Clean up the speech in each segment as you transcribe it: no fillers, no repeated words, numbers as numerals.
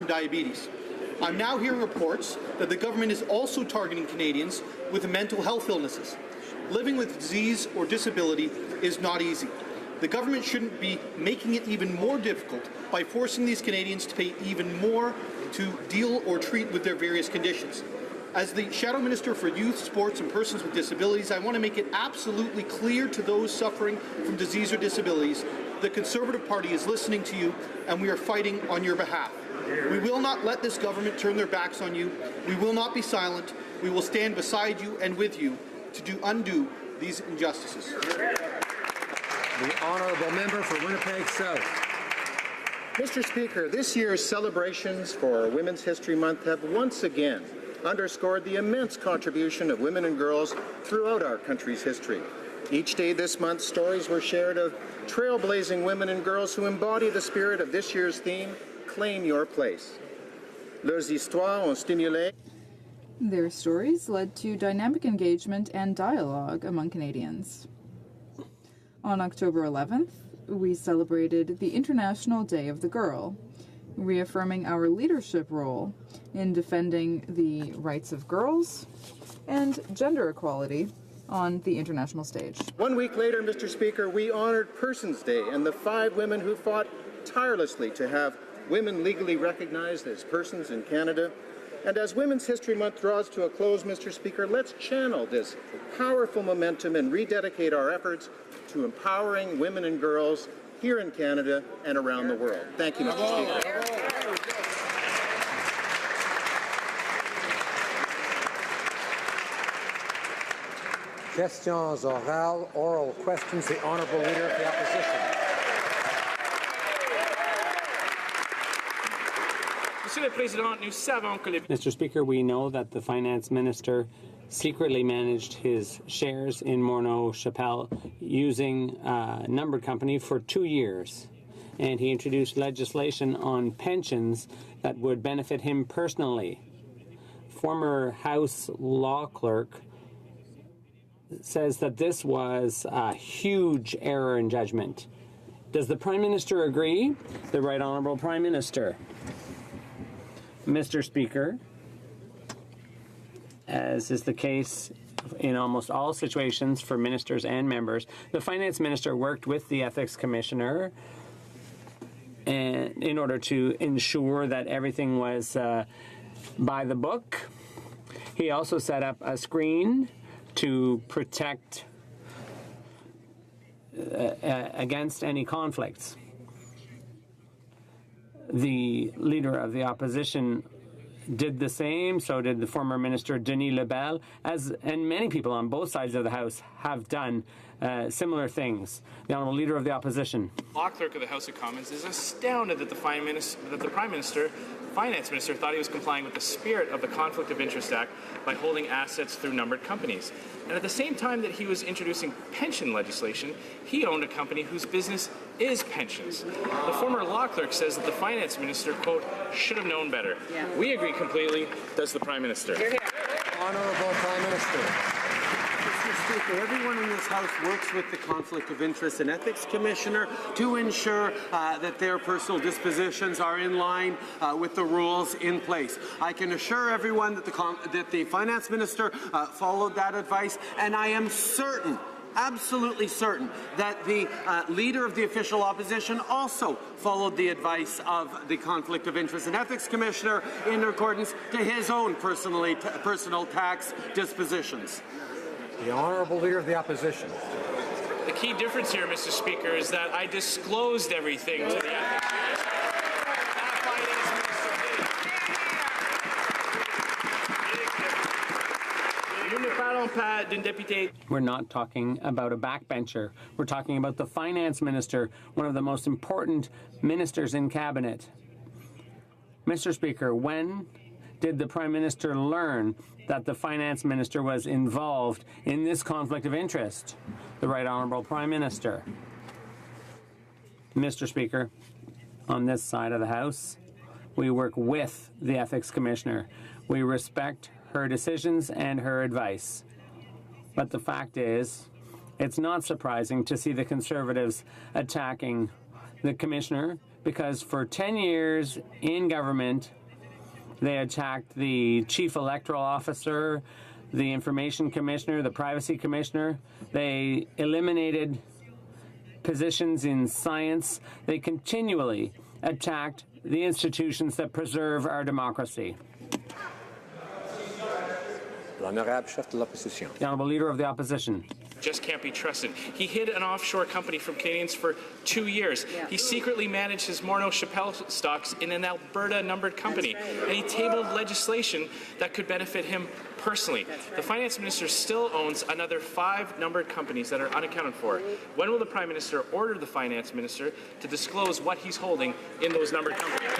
diabetes. I'm now hearing reports that the government is also targeting Canadians with mental health illnesses. Living with disease or disability is not easy. The government shouldn't be making it even more difficult by forcing these Canadians to pay even more to deal or treat with their various conditions. As the Shadow Minister for Youth, Sports and Persons with Disabilities, I want to make it absolutely clear to those suffering from disease or disabilities the Conservative Party is listening to you and we are fighting on your behalf. We will not let this government turn their backs on you. We will not be silent. We will stand beside you and with you to undo these injustices. The honourable member for Winnipeg South. Mr. Speaker, this year's celebrations for Women's History Month have once again underscored the immense contribution of women and girls throughout our country's history. Each day this month, stories were shared of trailblazing women and girls who embody the spirit of this year's theme, Claim Your Place. Leurs histoires ont stimulé. Their stories led to dynamic engagement and dialogue among Canadians. On October 11th, we celebrated the International Day of the Girl, reaffirming our leadership role in defending the rights of girls and gender equality on the international stage. 1 week later, Mr. Speaker, we honoured Persons Day and the 5 women who fought tirelessly to have women legally recognized as persons in Canada. And as Women's History Month draws to a close, Mr. Speaker, let's channel this powerful momentum and rededicate our efforts to empowering women and girls here in Canada and around the world. Thank you, Mr. Speaker. Questions orales, oral questions. The Honourable Leader of the Opposition. Mr. Speaker, we know that the Finance Minister secretly managed his shares in Morneau Shepell using a numbered company for 2 years. And he introduced legislation on pensions that would benefit him personally. Former House law clerk says that this was a huge error in judgment. Does the Prime Minister agree? The Right Honourable Prime Minister. Mr. Speaker, as is the case in almost all situations for ministers and members, the Finance Minister worked with the Ethics Commissioner in order to ensure that everything was by the book. He also set up a screen to protect against any conflicts. The Leader of the Opposition did the same, so did the former Minister Denis Lebel, and many people on both sides of the House have done similar things. The Honourable Leader of the Opposition. Law Clerk of the House of Commons is astounded that the Finance Minister thought he was complying with the spirit of the Conflict of Interest Act by holding assets through numbered companies. And at the same time that he was introducing pension legislation, he owned a company whose business is pensions. The former law clerk says that the Finance Minister, quote, should have known better. Yeah. We agree completely. Does the Prime Minister? Honourable Prime Minister. Mr. Speaker, everyone in this House works with the Conflict of Interest and Ethics Commissioner to ensure that their personal dispositions are in line with the rules in place. I can assure everyone that the Finance Minister followed that advice, and I am certain, absolutely certain, that the Leader of the Official Opposition also followed the advice of the Conflict of Interest and Ethics Commissioner in accordance to his own personal tax dispositions. The Honourable Leader of the Opposition. The key difference here, Mr. Speaker, is that I disclosed everything to the Ethics Commissioner. We're not talking about a backbencher. We're talking about the Finance Minister, one of the most important ministers in Cabinet. Mr. Speaker, when did the Prime Minister learn that the Finance Minister was involved in this conflict of interest? The Right Honourable Prime Minister. Mr. Speaker, on this side of the House, we work with the Ethics Commissioner. We respect her decisions and her advice. But the fact is, it's not surprising to see the Conservatives attacking the Commissioner because for 10 years in government, they attacked the chief electoral officer, the information commissioner, the privacy commissioner. They eliminated positions in science. They continually attacked the institutions that preserve our democracy. L'honorable chef de l'opposition. The Honourable Leader of the Opposition. Just can't be trusted. He hid an offshore company from Canadians for 2 years. He secretly managed his Morneau Chappelle stocks in an Alberta numbered company. And he tabled legislation that could benefit him personally. The finance minister still owns another 5 numbered companies that are unaccounted for. When will the Prime Minister order the finance minister to disclose what he's holding in those numbered companies?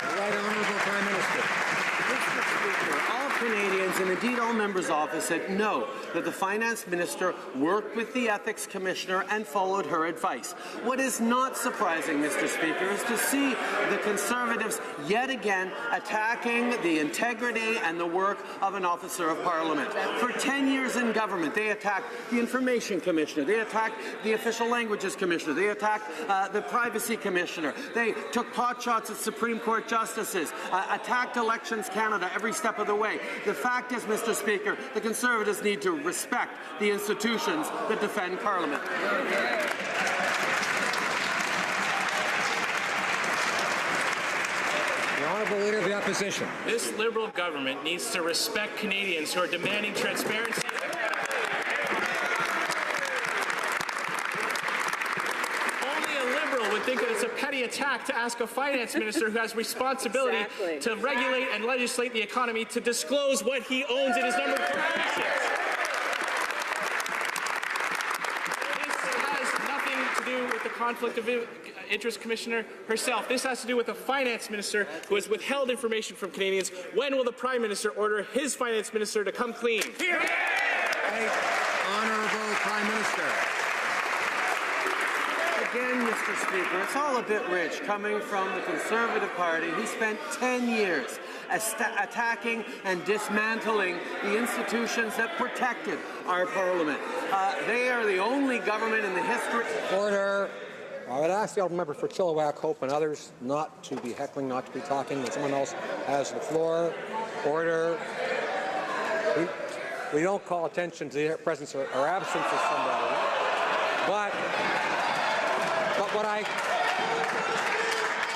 The Right Honourable Prime Minister. Mr. Speaker, all Canadians and indeed all members' opposite know that the finance minister worked with the ethics commissioner and followed her advice. What is not surprising, Mr. Speaker, is to see the Conservatives yet again attacking the integrity and the work of an officer of Parliament. For 10 years in government, they attacked the information commissioner, they attacked the official languages commissioner, they attacked the privacy commissioner, they took potshots at Supreme Court justices, attacked Elections Canada every step of the way. The fact is, Mr. Speaker, the Conservatives need to respect the institutions that defend Parliament. The Honourable Leader of the Opposition. This Liberal government needs to respect Canadians who are demanding transparency. Only a Liberal would think that it's a petty attack to ask a finance minister who has responsibility to regulate and legislate the economy to disclose what he owns in his numbered corporations. This has nothing to do with the conflict of interest commissioner herself. This has to do with the finance minister who has withheld information from Canadians. When will the Prime Minister order his finance minister to come clean? Right Honourable Prime Minister. Again, Mr. Speaker, it's all a bit rich coming from the Conservative Party who spent 10 years attacking and dismantling the institutions that protected our Parliament. They are the only government in the history... Order. I would ask the honourable member for Chilliwack, Hope, and others not to be heckling, not to be talking when someone else has the floor. Order. We don't call attention to the presence or absence of somebody.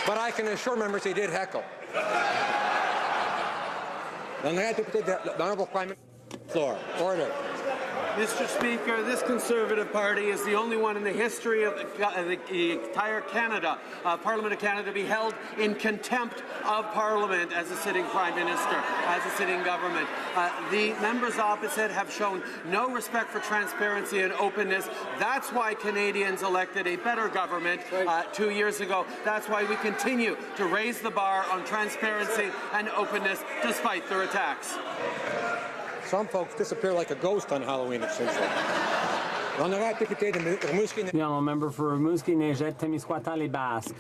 But I can assure members he did heckle. The Honourable Prime Minister. Floor. Order. Mr. Speaker, this Conservative Party is the only one in the history of the entire Canada, Parliament of Canada, to be held in contempt of Parliament as a sitting Prime Minister, as a sitting government. The members opposite have shown no respect for transparency and openness. That's why Canadians elected a better government 2 years ago. That's why we continue to raise the bar on transparency and openness despite their attacks. Some folks disappear like a ghost on Halloween, it seems like. The Honourable Member for Rimouski-Neigette-Témiscouata-Les Basques.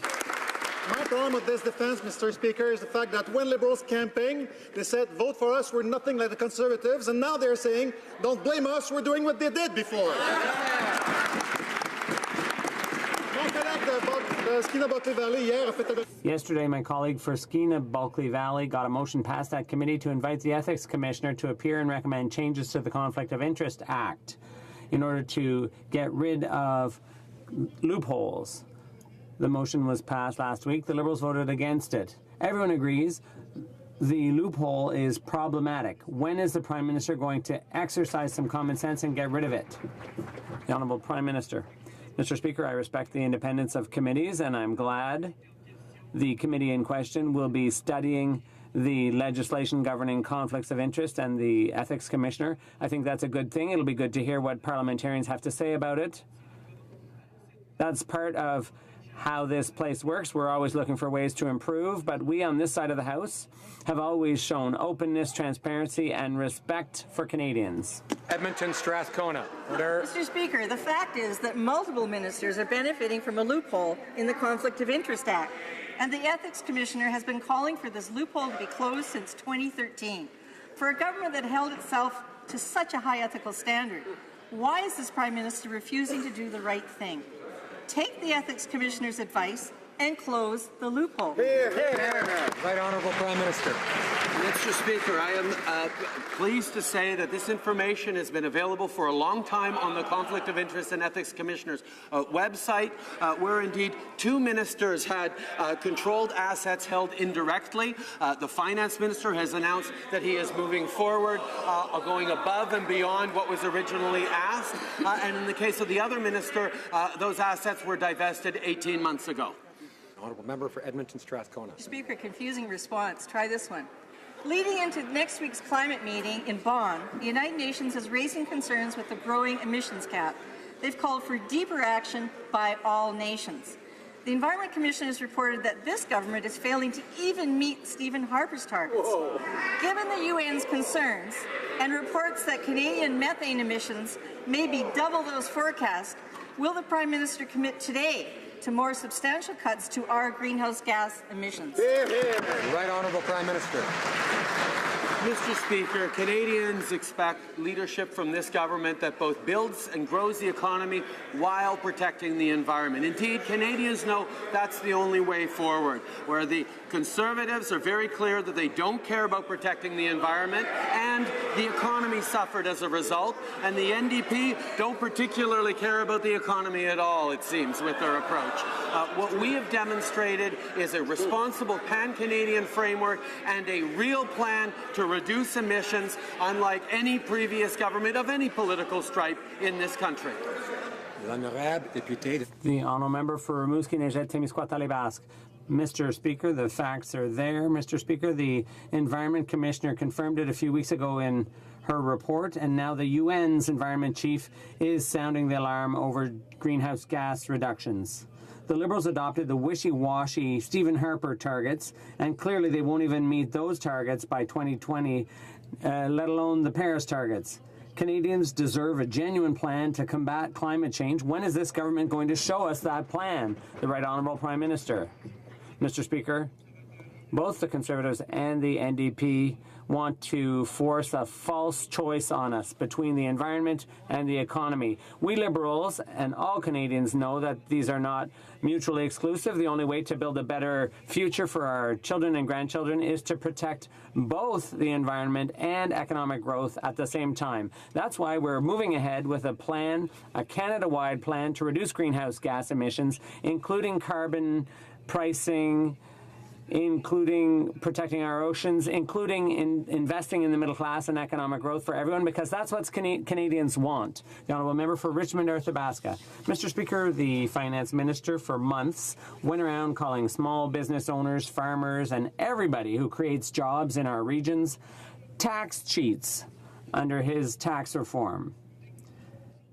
My problem with this defense, Mr. Speaker, is the fact that when Liberals campaigned, they said, vote for us, we're nothing like the Conservatives, and now they're saying, don't blame us, we're doing what they did before. Yesterday, my colleague for Skeena-Bulkley Valley got a motion passed at committee to invite the Ethics Commissioner to appear and recommend changes to the Conflict of Interest Act in order to get rid of loopholes. The motion was passed last week. The Liberals voted against it. Everyone agrees the loophole is problematic. When is the Prime Minister going to exercise some common sense and get rid of it? The Honourable Prime Minister. Mr. Speaker, I respect the independence of committees, and I'm glad the committee in question will be studying the legislation governing conflicts of interest and the Ethics Commissioner. I think that's a good thing. It'll be good to hear what parliamentarians have to say about it. That's part of how this place works. We're always looking for ways to improve, but we on this side of the House have always shown openness, transparency, and respect for Canadians. Edmonton Strathcona. Order. Mr. Speaker, the fact is that multiple ministers are benefiting from a loophole in the Conflict of Interest Act, and the Ethics Commissioner has been calling for this loophole to be closed since 2013. For a government that held itself to such a high ethical standard, why is this Prime Minister refusing to do the right thing? Take the Ethics Commissioner's advice and close the loophole. Right Honourable Prime Minister. Mr. Speaker, I am pleased to say that this information has been available for a long time on the Conflict of Interest and Ethics Commissioner's website, where indeed 2 ministers had controlled assets held indirectly. The Finance Minister has announced that he is moving forward, going above and beyond what was originally asked. And in the case of the other minister, those assets were divested 18 months ago. Honourable Member for Edmonton Strathcona. Speaker, confusing response. Try this one. Leading into next week's climate meeting in Bonn, the United Nations is raising concerns with the growing emissions cap. They've called for deeper action by all nations. The Environment Commission has reported that this government is failing to even meet Stephen Harper's targets. Given the UN's concerns and reports that Canadian methane emissions may be double those forecast, will the Prime Minister commit today to more substantial cuts to our greenhouse gas emissions? Right Honourable Prime Minister. Mr. Speaker, Canadians expect leadership from this government that both builds and grows the economy while protecting the environment. Indeed, Canadians know that's the only way forward, where the Conservatives are very clear that they don't care about protecting the environment, and the economy suffered as a result, and the NDP don't particularly care about the economy at all, it seems, with their approach. What we have demonstrated is a responsible pan-Canadian framework and a real plan to reduce emissions, unlike any previous government of any political stripe in this country. The honourable member for Rimouski Neigette Témiscouata Basque. Mr. Speaker, the facts are there. Mr. Speaker, the Environment Commissioner confirmed it a few weeks ago in her report, and now the UN's Environment Chief is sounding the alarm over greenhouse gas reductions. The Liberals adopted the wishy-washy Stephen Harper targets, and clearly they won't even meet those targets by 2020, let alone the Paris targets. Canadians deserve a genuine plan to combat climate change. When is this government going to show us that plan? The Right Honourable Prime Minister. Mr. Speaker, both the Conservatives and the NDP want to force a false choice on us between the environment and the economy. We Liberals and all Canadians know that these are not mutually exclusive. The only way to build a better future for our children and grandchildren is to protect both the environment and economic growth at the same time. That's why we're moving ahead with a plan, a Canada-wide plan to reduce greenhouse gas emissions, including carbon pricing, including protecting our oceans, including investing in the middle class and economic growth for everyone, because that's what Canadians want. The Honourable Member for Richmond Athabasca. Mr. Speaker, the Finance Minister for months went around calling small business owners, farmers, and everybody who creates jobs in our regions tax cheats under his tax reform.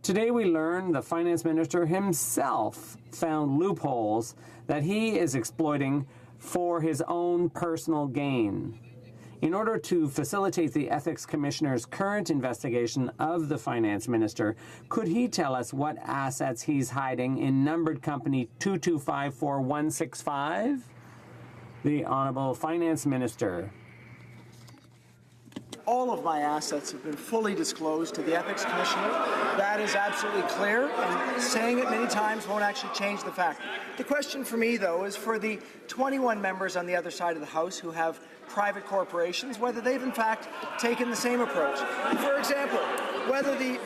Today we learn the Finance Minister himself found loopholes that he is exploiting for his own personal gain. In order to facilitate the Ethics Commissioner's current investigation of the Finance Minister, could he tell us what assets he's hiding in numbered company 2254165? The Honourable Finance Minister. All of my assets have been fully disclosed to the Ethics Commissioner. That is absolutely clear, and saying it many times won't actually change the fact. The question for me, though, is for the 21 members on the other side of the House who have private corporations, whether they've in fact taken the same approach. For example, whether the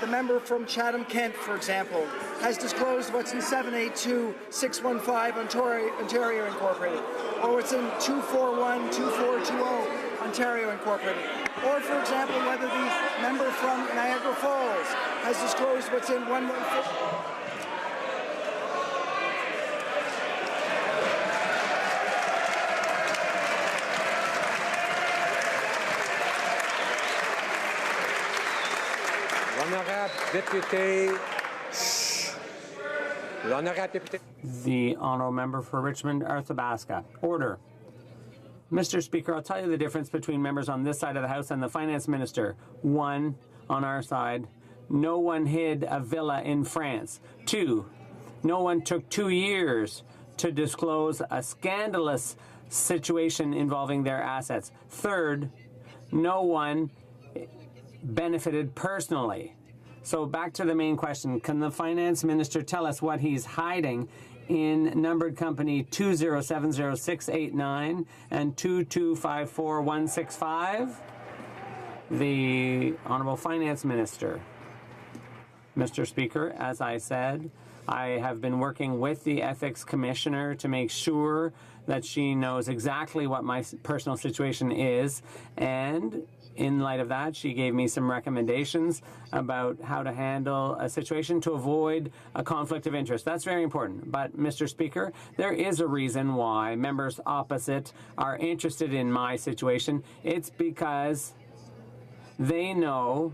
member from Chatham-Kent, for example, has disclosed what's in 782615 Ontario Incorporated, or what's in 2412420 Ontario Incorporated, or for example, whether the member from Niagara Falls has disclosed what's in 115. The Honourable Member for Richmond Athabasca. Order. Mr. Speaker, I'll tell you the difference between members on this side of the House and the Finance Minister. One, on our side, no one hid a villa in France. Two, no one took 2 years to disclose a scandalous situation involving their assets. Third, no one benefited personally. So back to the main question. Can the Finance Minister tell us what he's hiding in numbered company 2070689 and 2254165. The Honourable Finance Minister. Mr. Speaker, as I said, I have been working with the Ethics Commissioner to make sure that she knows exactly what my personal situation is, and in light of that, she gave me some recommendations about how to handle a situation to avoid a conflict of interest. That's very important. But, Mr. Speaker, there is a reason why members opposite are interested in my situation. It's because they know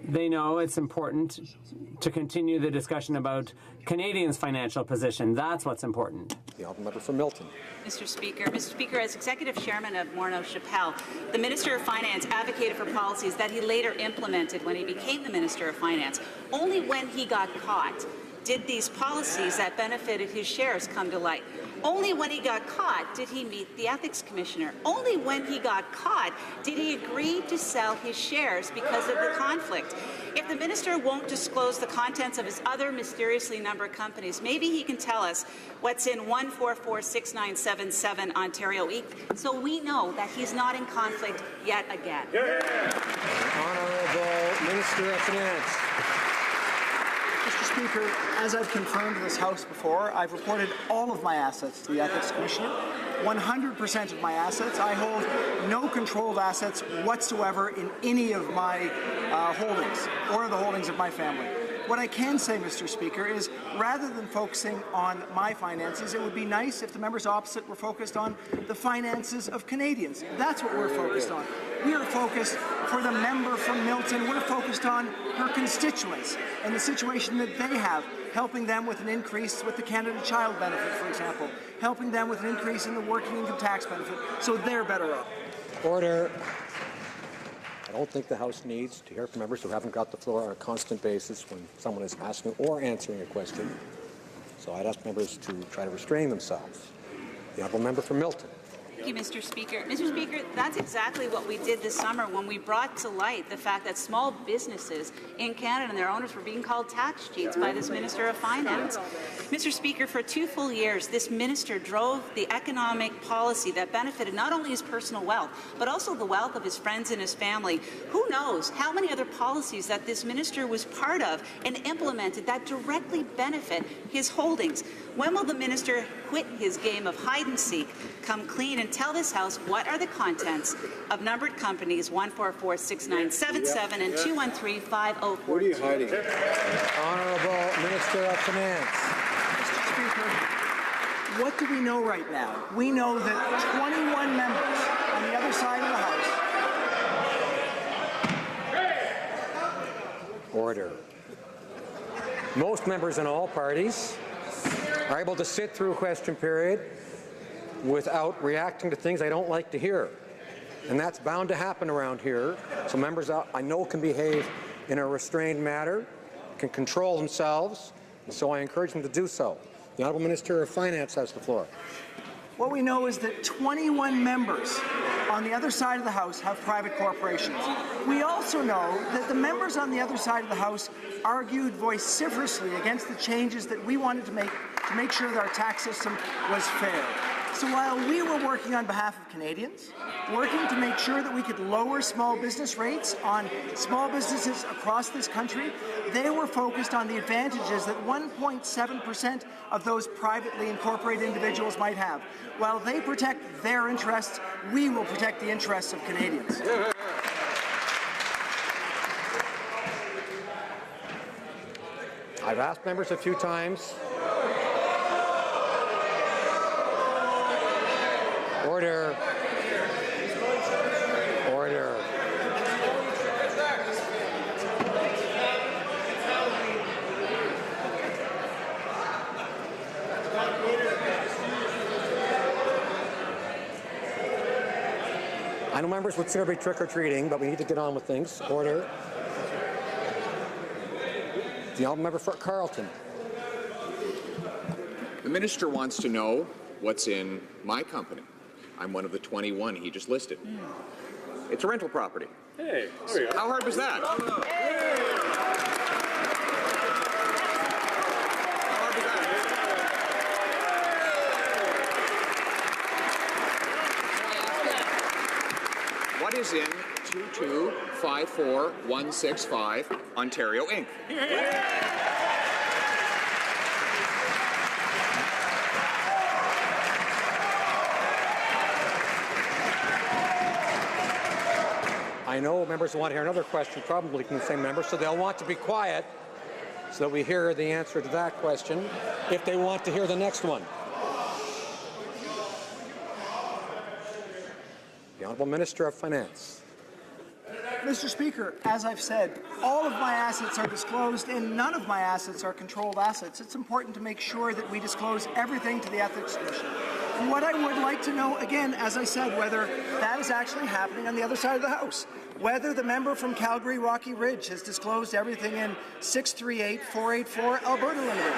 They know it's important to continue the discussion about Canadians' financial position. That's what's important. The honourable member for Milton. Mr. Speaker, as Executive Chairman of Morneau Chappelle, the Minister of Finance advocated for policies that he later implemented when he became the Minister of Finance. Only when he got caught did these policies that benefited his shares come to light. Only when he got caught did he meet the Ethics Commissioner. Only when he got caught did he agree to sell his shares because of the conflict. If the minister won't disclose the contents of his other mysteriously numbered companies, maybe he can tell us what's in 1446977 Ontario East, so we know that he's not in conflict yet again. Honourable Minister of Finance. Mr. Speaker, as I've confirmed in this House before, I've reported all of my assets to the Ethics Commissioner. 100% of my assets. I hold no controlled assets whatsoever in any of my holdings or the holdings of my family. What I can say, Mr. Speaker, is rather than focusing on my finances, it would be nice if the members opposite were focused on the finances of Canadians. That's what we're focused on. We are focused, for the member from Milton, we're focused on her constituents and the situation that they have, helping them with an increase with the Canada Child Benefit, for example, helping them with an increase in the working income tax benefit, so they're better off. Order. I don't think the House needs to hear from members who haven't got the floor on a constant basis when someone is asking or answering a question. So I'd ask members to try to restrain themselves. The honourable member for Milton. Thank you, Mr. Speaker. Mr. Speaker, that's exactly what we did this summer when we brought to light the fact that small businesses in Canada and their owners were being called tax cheats by this Minister of Finance. Mr. Speaker, for 2 full years, this minister drove the economic policy that benefited not only his personal wealth, but also the wealth of his friends and his family. Who knows how many other policies that this minister was part of and implemented that directly benefit his holdings? When will the minister quit his game of hide-and-seek, come clean and tell this House what are the contents of numbered companies 1446977 and 2135042? What are you hiding? Honourable Minister of Finance. Mr. Speaker, what do we know right now? We know that 21 members on the other side of the House. Order. Most members in all parties are able to sit through a question period without reacting to things I don't like to hear. And that's bound to happen around here. So members I know can behave in a restrained manner, can control themselves, and so I encourage them to do so. The Honourable Minister of Finance has the floor. What we know is that 21 members on the other side of the House have private corporations. We also know that the members on the other side of the House argued vociferously against the changes that we wanted to make sure that our tax system was fair. So while we were working on behalf of Canadians, working to make sure that we could lower small business rates on small businesses across this country, they were focused on the advantages that 1.7% of those privately incorporated individuals might have. While they protect their interests, we will protect the interests of Canadians. I've asked members a few times. Order. Order. I know members would sooner be trick-or-treating, but we need to get on with things. Order. The honourable member for Carleton. The minister wants to know what's in my company. I'm one of the 21 he just listed. It's a rental property. Hey, how hard was that? is in 2254165, Ontario Inc. I know members want to hear another question, probably from the same member, so they'll want to be quiet so that we hear the answer to that question if they want to hear the next one. The Honourable Minister of Finance. Mr. Speaker, as I've said, all of my assets are disclosed and none of my assets are controlled assets. It's important to make sure that we disclose everything to the Ethics Commission. And what I would like to know, again, as I said, whether that is actually happening on the other side of the House. Whether the member from Calgary Rocky Ridge has disclosed everything in 638484 Alberta Limited,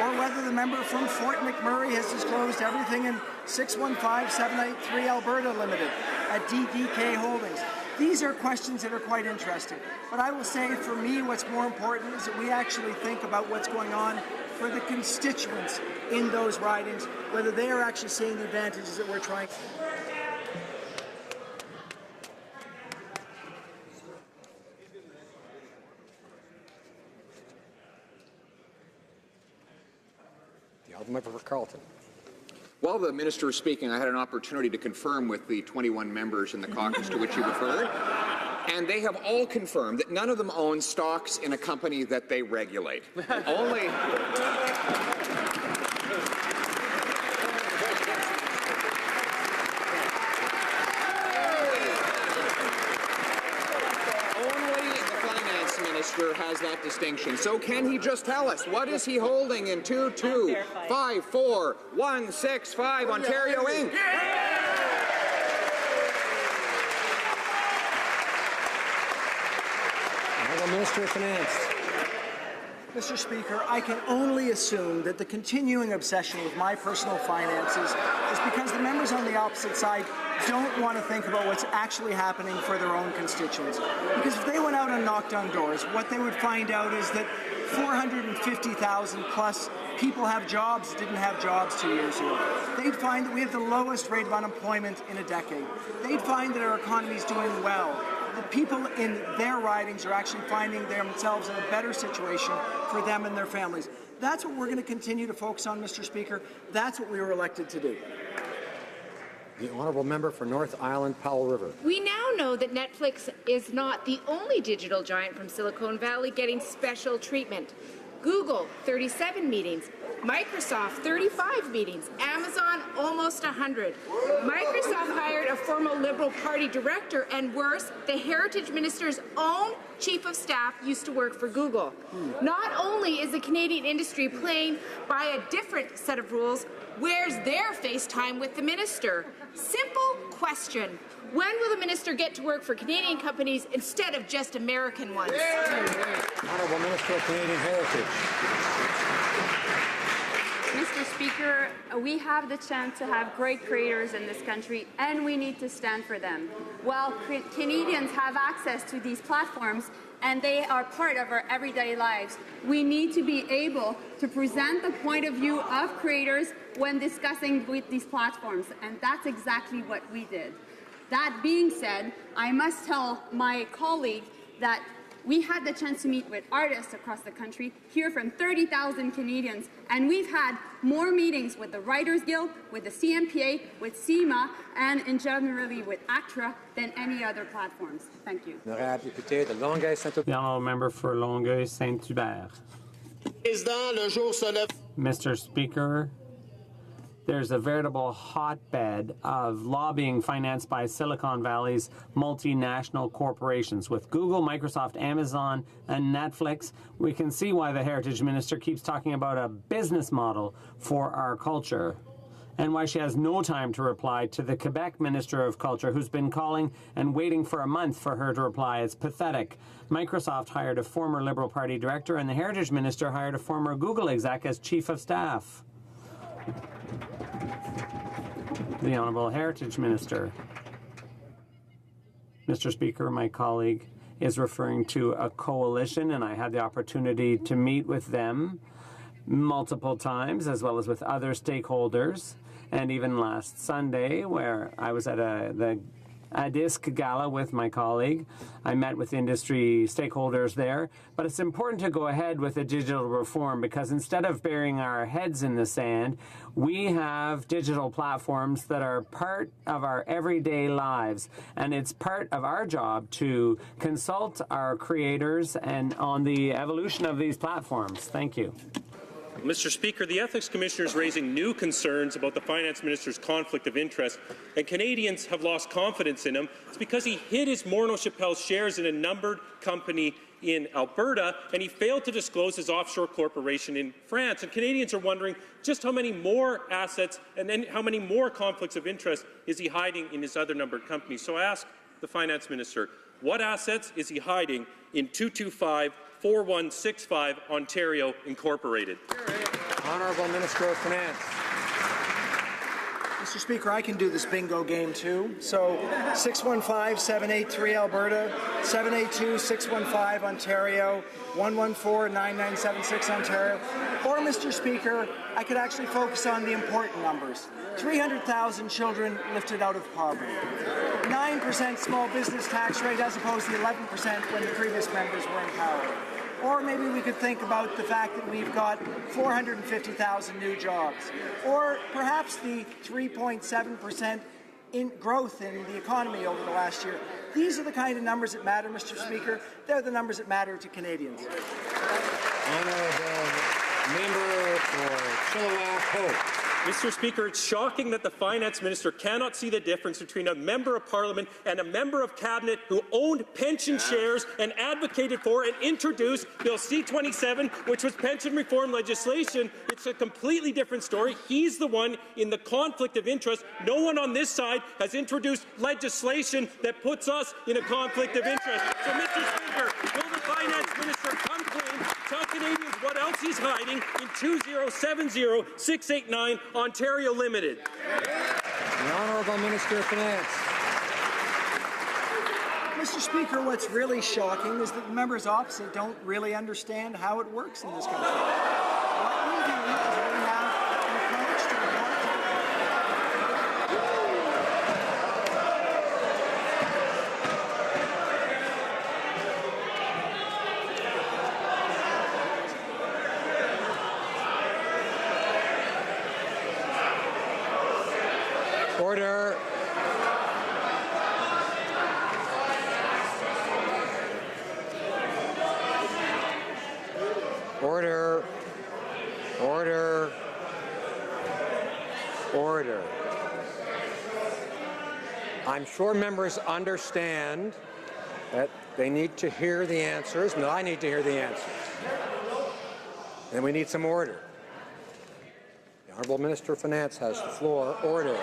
or whether the member from Fort McMurray has disclosed everything in 615783 Alberta Limited at DDK Holdings. These are questions that are quite interesting. But I will say, for me, what's more important is that we actually think about what's going on for the constituents in those ridings, whether they are actually seeing the advantages that we're trying. The Honourable Member for Carleton. While the minister was speaking, I had an opportunity to confirm with the 21 members in the caucus to which he referred, and they have all confirmed that none of them own stocks in a company that they regulate. Only has that distinction. So can he just tell us what is he holding in 2254165 Ontario Inc.? Honourable Minister of Finance. Mr. Speaker, I can only assume that the continuing obsession with my personal finances is because the members on the opposite side don't want to think about what's actually happening for their own constituents. Because if they went out and knocked on doors, what they would find out is that 450,000 plus people have jobs that didn't have jobs 2 years ago. They'd find that we have the lowest rate of unemployment in a decade. They'd find that our economy is doing well. The people in their ridings are actually finding themselves in a better situation for them and their families. That's what we're going to continue to focus on, Mr. Speaker. That's what we were elected to do. The Honourable Member for North Island, Powell River. We now know that Netflix is not the only digital giant from Silicon Valley getting special treatment. Google, 37 meetings. Microsoft, 35 meetings. Amazon, almost 100. Microsoft hired a former Liberal Party director, and worse, the Heritage Minister's own Chief of Staff used to work for Google. Not only is the Canadian industry playing by a different set of rules, where's their FaceTime with the minister? Simple question. When will the minister get to work for Canadian companies instead of just American ones? Honourable Minister of Canadian Heritage. Mr. Speaker, we have the chance to have great creators in this country, and we need to stand for them. While Canadians have access to these platforms, and they are part of our everyday lives, we need to be able to present the point of view of creators when discussing with these platforms, and that's exactly what we did. That being said, I must tell my colleague that we had the chance to meet with artists across the country, hear from 30,000 Canadians, and we've had more meetings with the Writers Guild, with the CMPA, with CIMA, and in generally with ACTRA than any other platforms. Thank you. The Honourable Member for Longueuil-Saint-Hubert. Mr. Speaker, there's a veritable hotbed of lobbying financed by Silicon Valley's multinational corporations. With Google, Microsoft, Amazon, and Netflix, we can see why the Heritage Minister keeps talking about a business model for our culture, and why she has no time to reply to the Quebec Minister of Culture, who's been calling and waiting for a month for her to reply. It's pathetic. Microsoft hired a former Liberal Party director, and the Heritage Minister hired a former Google exec as Chief of Staff. The Honourable Heritage Minister. Mr. Speaker, my colleague is referring to a coalition, and I had the opportunity to meet with them multiple times, as well as with other stakeholders, and even last Sunday, where I was at the a DISC gala with my colleague. I met with industry stakeholders there, but it's important to go ahead with a digital reform because instead of burying our heads in the sand, we have digital platforms that are part of our everyday lives, and it's part of our job to consult our creators and on the evolution of these platforms. Thank you. Mr. Speaker, the Ethics Commissioner is raising new concerns about the Finance Minister's conflict of interest, and Canadians have lost confidence in him. It's because he hid his Morneau Shepell shares in a numbered company in Alberta, and he failed to disclose his offshore corporation in France. And Canadians are wondering just how many more assets and then how many more conflicts of interest is he hiding in his other numbered companies. So I ask the Finance Minister, what assets is he hiding in 225-4165 Ontario Incorporated? Honourable Minister of Finance. Mr. Speaker, I can do this bingo game too. So 615-783 Alberta, 782-615 Ontario, 114-9976 Ontario. Or, Mr. Speaker, I could actually focus on the important numbers. 300,000 children lifted out of poverty. 9% small business tax rate as opposed to the 11% when the previous members were in power. Or maybe we could think about the fact that we've got 450,000 new jobs. Or perhaps the 3.7% in growth in the economy over the last year. These are the kind of numbers that matter, Mr. Speaker. They're the numbers that matter to Canadians. Honourable Member for Chilliwack Hope. Mr. Speaker, it's shocking that the Finance Minister cannot see the difference between a Member of Parliament and a Member of Cabinet who owned pension shares and advocated for and introduced Bill C-27, which was pension reform legislation. It's a completely different story. He's the one in the conflict of interest. No one on this side has introduced legislation that puts us in a conflict of interest. So, Mr. Speaker, will the Finance Minister come clean, tell Canadians what else he's hiding in 2070-689 Ontario Limited? The Honourable Minister of Finance. Mr. Speaker, what's really shocking is that the members opposite don't really understand how it works in this country. What we do is we have an approach to the Order. Order. Order. Order. I'm sure members understand that they need to hear the answers, and I need to hear the answers. And we need some order. The Honourable Minister of Finance has the floor. Order.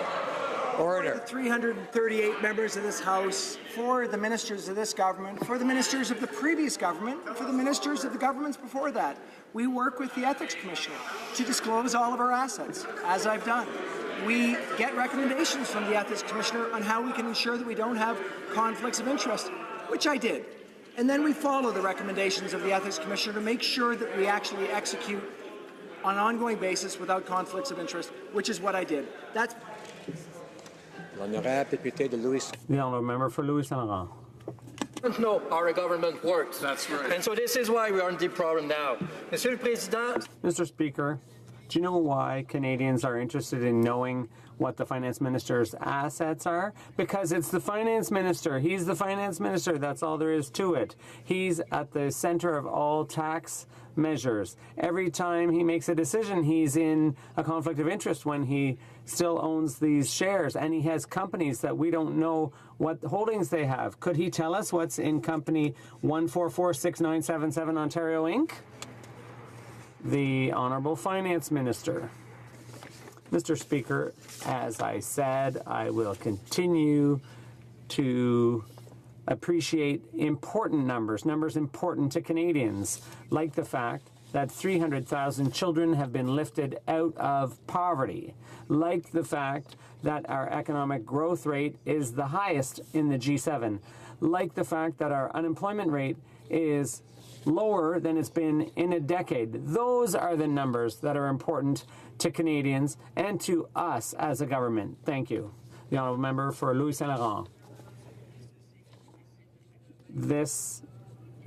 Order. For the 338 members of this House, for the ministers of this government, for the ministers of the previous government, for the ministers of the governments before that, we work with the Ethics Commissioner to disclose all of our assets, as I've done. We get recommendations from the Ethics Commissioner on how we can ensure that we don't have conflicts of interest, which I did. And then we follow the recommendations of the Ethics Commissioner to make sure that we actually execute on an ongoing basis without conflicts of interest, which is what I did. That's The Honourable Member for Louis Saint Laurent. know how our government works. That's right. And so this is why we are in deep problem now. Monsieur le Président. Mr. Speaker, do you know why Canadians are interested in knowing what the Finance Minister's assets are? Because it's the Finance Minister. He's the Finance Minister. That's all there is to it. He's at the center of all tax measures. Every time he makes a decision, he's in a conflict of interest when he still owns these shares, and he has companies that we don't know what holdings they have. Could he tell us what's in company 1446977 Ontario Inc.? The Honourable Finance Minister. Mr. Speaker, as I said, I will continue to appreciate important numbers important to Canadians, like the fact that 300,000 children have been lifted out of poverty, like the fact that our economic growth rate is the highest in the G7, like the fact that our unemployment rate is lower than it's been in a decade. Those are the numbers that are important to Canadians and to us as a government. Thank you. The Honourable Member for Louis Saint Laurent. this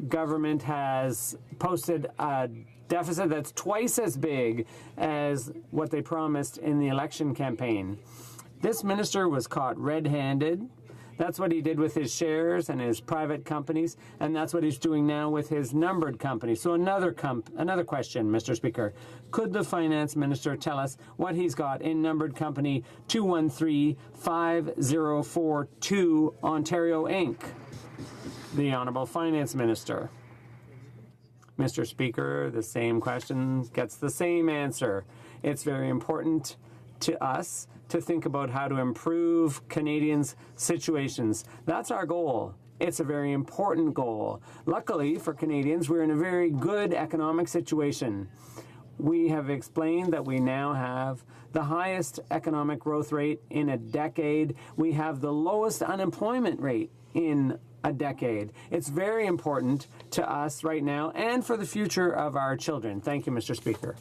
government has posted a deficit that's twice as big as what they promised in the election campaign. This minister was caught red-handed. That's what he did with his shares and his private companies, and that's what he's doing now with his numbered companies. So another question, Mr. Speaker. Could the finance minister tell us what he's got in numbered company 213-5042 Ontario Inc.? The Honourable Finance Minister. Mr. Speaker, the same question gets the same answer. It's very important to us to think about how to improve Canadians' situations. That's our goal. It's a very important goal. Luckily for Canadians, we're in a very good economic situation. We have explained that we now have the highest economic growth rate in a decade. We have the lowest unemployment rate in a decade. It's very important to us right now and for the future of our children. Thank you, Mr. Speaker.